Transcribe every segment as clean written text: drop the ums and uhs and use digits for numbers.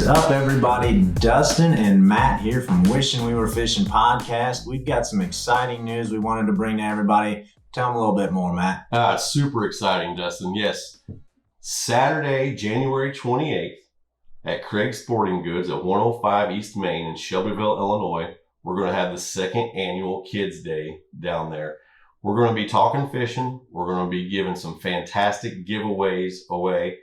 up, everybody? Dustin and Matt here from Wishin We Were Fishing podcast. We've got some exciting news we wanted to bring to everybody. Tell them a little bit more, Matt. It's super exciting, Dustin. Yes. Saturday, January 28th at Craig's Sporting Goods at 105 East Main in Shelbyville, Illinois, we're going to have the second annual Kids Day down there. We're going to be talking fishing. We're going to be giving some fantastic giveaways away.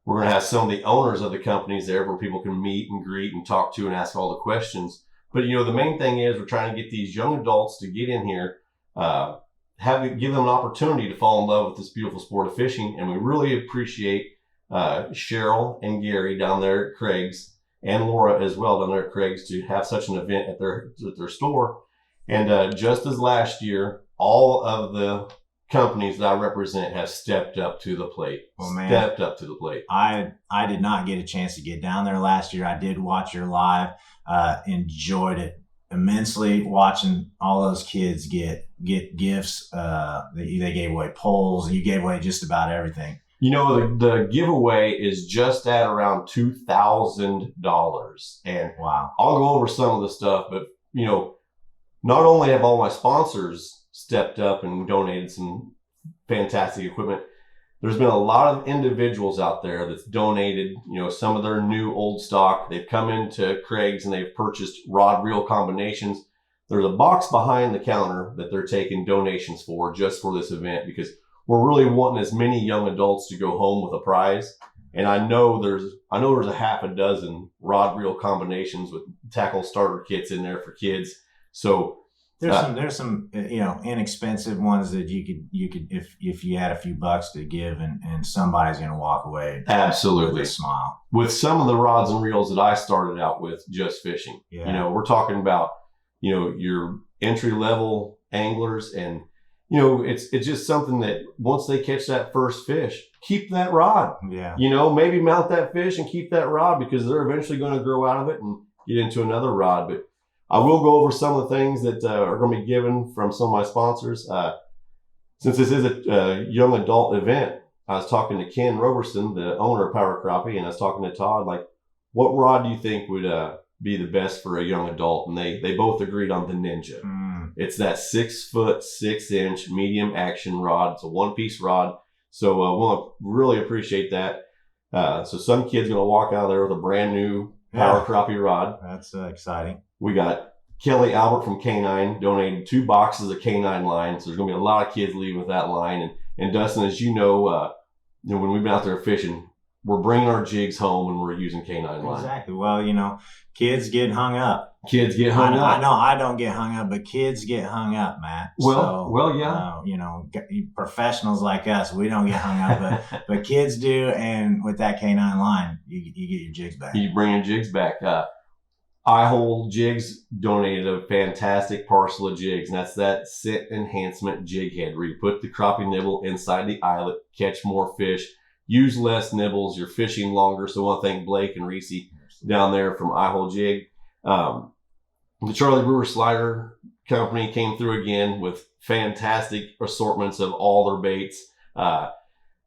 We're going to have some of the owners of the companies there where people can meet and greet and talk to and ask all the questions. But, the main thing is we're trying to get these young adults to get in here, give them an opportunity to fall in love with this beautiful sport of fishing. And we really appreciate Cheryl and Gary down there at Craig's and Laura as well down there at Craig's to have such an event at their store. And just as last year, all of the companies that I represent have stepped up to the plate. Stepped up to the plate. I did not get a chance to get down there last year. I did watch your live. Enjoyed it immensely watching all those kids get gifts. They gave away poles. You gave away just about everything. The giveaway is just at around $2,000. And wow. I'll go over some of the stuff, but not only have all my sponsors stepped up and donated some fantastic equipment, there's been a lot of individuals out there that's donated, some of their new old stock. They've come into Craig's and they've purchased rod reel combinations. There's a box behind the counter that they're taking donations for just for this event because we're really wanting as many young adults to go home with a prize. And I know there's a half a dozen rod reel combinations with tackle starter kits in there for kids. So there's some inexpensive ones that you could if you had a few bucks to give and somebody's going to walk away absolutely with a smile. With some of the rods and reels that I started out with just fishing. Yeah. We're talking about your entry level anglers and it's just something that once they catch that first fish, keep that rod. Yeah. Maybe mount that fish and keep that rod because they're eventually going to grow out of it and get into another rod. But I will go over some of the things that are going to be given from some of my sponsors. Since this is a young adult event, I was talking to Ken Roberson, the owner of Power Crappie, and I was talking to Todd, what rod do you think would be the best for a young adult? And they both agreed on the Ninja. It's that 6 foot, 6 inch medium action rod. It's a one-piece rod. So we'll really appreciate that. So some kid's going to walk out of there with a brand new Power Crappie rod. That's exciting. We got Kelly Albert from K9 donated 2 boxes of K9 line. So there's going to be a lot of kids leaving with that line. And Dustin, as you know, when we've been out there fishing, we're bringing our jigs home and we're using K9 line. Exactly. Well, kids get hung up. Kids get hung up. I know I don't get hung up, but kids get hung up, Matt. Yeah. Professionals like us, we don't get hung up, but kids do. And with that K9 line, you get your jigs back. You bring your jigs back. iHole Jigs donated a fantastic parcel of jigs, and that's that scent enhancement jig head where you put the crappie nibble inside the eyelet, catch more fish, use less nibbles, you're fishing longer. So I want to thank Blake and Reese down there from iHole Jig. The Charlie Brewer Slider Company came through again with fantastic assortments of all their baits.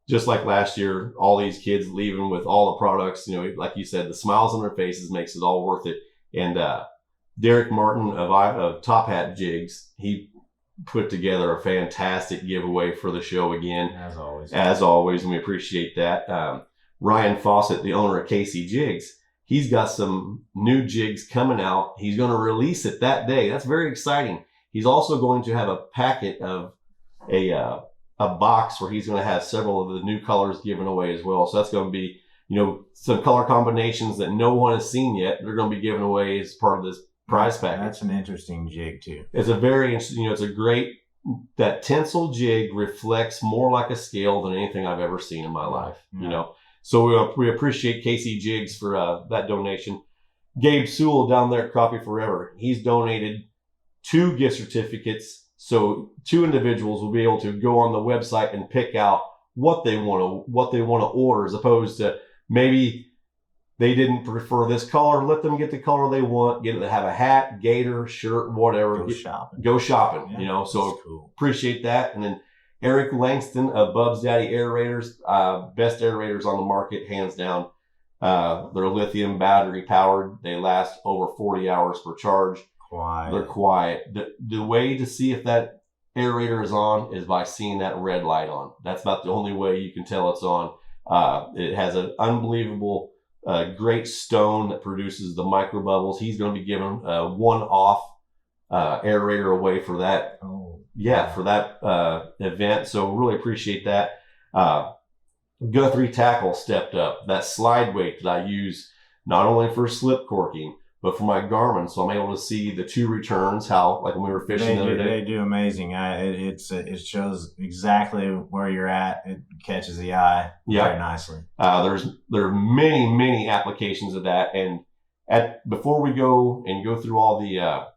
Just like last year, all these kids leaving with all the products, like you said, the smiles on their faces makes it all worth it. And Derek Martin of Top Hat Jigs, he put together a fantastic giveaway for the show again. As always, and we appreciate that. Ryan Fawcett, the owner of KC Jigs, he's got some new jigs coming out. He's going to release it that day. That's very exciting. He's also going to have a packet of a box where he's going to have several of the new colors given away as well. So that's going to be some color combinations that no one has seen yet. They're going to be given away as part of this prize package. That's an interesting jig too. It's a very interesting, it's a great, that tinsel jig reflects more like a scale than anything I've ever seen in my life, So we appreciate KC Jigs for that donation. Gabe Sewell down there at Crappie Forever, he's donated 2 gift certificates. So 2 individuals will be able to go on the website and pick out what they want to order, as opposed to maybe they didn't prefer this color. Let them get the color they want. Have a hat, gator, shirt, whatever. Go shopping. Yeah, so cool. Appreciate that. And then Eric Langston of Bub's Daddy Aerators, best aerators on the market, hands down. They're lithium battery powered. They last over 40 hours per charge. Quiet. They're quiet. The way to see if that aerator is on is by seeing that red light on. That's about the only way you can tell it's on. It has an unbelievable, great stone that produces the micro bubbles. He's going to be giving one-off aerator away for that. Oh, yeah, for that event. So really appreciate that. Guthrie tackle stepped up. That slide weight that I use not only for slip corking, but for my Garmin, so I'm able to see the 2 returns. How, like when we were fishing the other day, they do amazing. It shows exactly where you're at. It catches the eye very nicely. There are many applications of that. And before we go through all the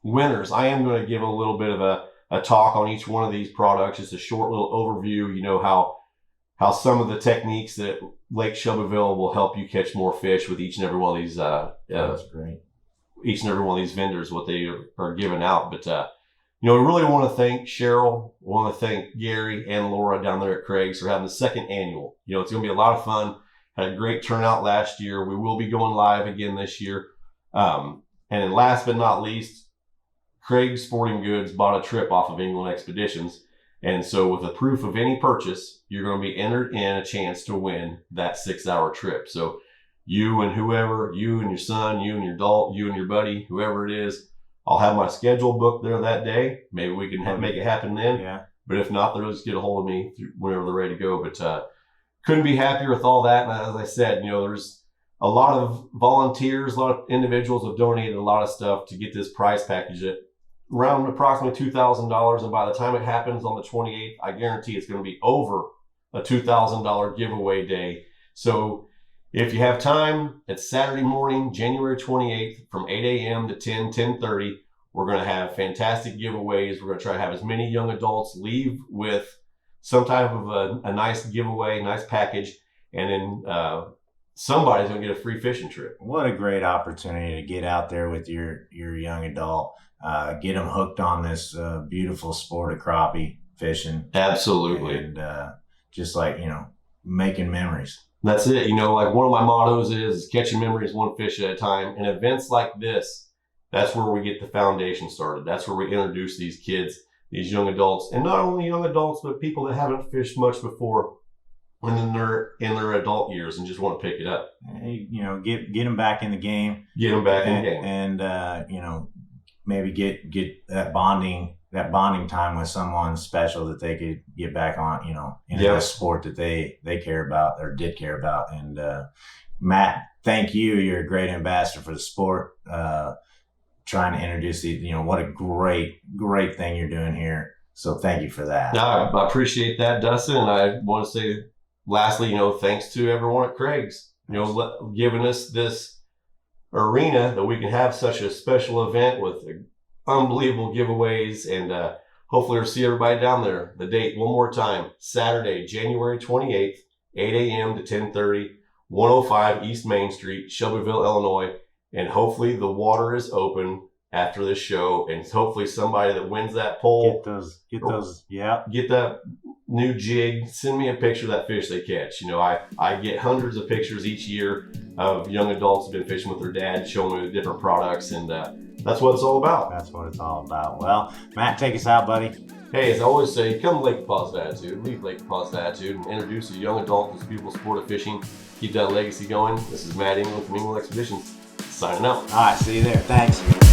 winners, I am going to give a little bit of a talk on each one of these products, just a short little overview. You know how some of the techniques that Lake Shelbyville will help you catch more fish with each and every one of these. That's great. Each and every one of these vendors, what they are giving out. But we really want to thank Cheryl. We want to thank Gary and Laura down there at Craig's for having the 2nd annual. It's going to be a lot of fun. Had a great turnout last year. We will be going live again this year. And then last but not least, Craig's Sporting Goods bought a trip off of England Expeditions. And so with a proof of any purchase, you're going to be entered in a chance to win that 6-hour trip. So you and whoever, you and your son, you and your adult, you and your buddy, whoever it is, I'll have my schedule booked there that day. Maybe we can make it happen then. Yeah. But if not, they'll just get a hold of me whenever they're ready to go. But couldn't be happier with all that. And as I said, there's a lot of volunteers, a lot of individuals have donated a lot of stuff to get this prize package at around approximately $2,000. And by the time it happens on the 28th, I guarantee it's going to be over a $2,000 giveaway day. So if you have time, it's Saturday morning, January 28th from 8 a.m. to 10:30. We're going to have fantastic giveaways. We're going to try to have as many young adults leave with some type of a nice giveaway, nice package. And then somebody's going to get a free fishing trip. What a great opportunity to get out there with your young adult. Get them hooked on this beautiful sport of crappie fishing. Absolutely. And just making memories. That's it. Like one of my mottos is catching memories one fish at a time. And events like this, that's where we get the foundation started. That's where we introduce these kids, these young adults, and not only young adults, but people that haven't fished much before and then they're in their adult years and just want to pick it up. Hey, get them back in the game. Get them back in the game. And, maybe get that bonding time with someone special that they could get back on, in a sport that they care about or did care about. And Matt, thank you. You're a great ambassador for the sport. Trying to introduce what a great thing you're doing here. So thank you for that. No, I appreciate that, Dustin. And I want to say, lastly, thanks to everyone at Craig's, giving us this arena that we can have such a special event with unbelievable giveaways, and hopefully we'll see everybody down there. The date one more time, Saturday, January 28th, 8 a.m. to 10:30, 105 East Main Street, Shelbyville, Illinois. And hopefully the water is open after this show, and hopefully somebody that wins that poll get that new jig, send me a picture of that fish they catch. I get hundreds of pictures each year of young adults who've been fishing with their dad, showing me the different products, and that's what it's all about. That's what it's all about. Well, Matt, take us out, buddy. Hey, as I always say, come Lake Positive Attitude, leave Lake Positive Attitude, and introduce a young adult to this beautiful sport of fishing. Keep that legacy going. This is Matt England from England Expeditions, signing out. All right, see you there. Thanks.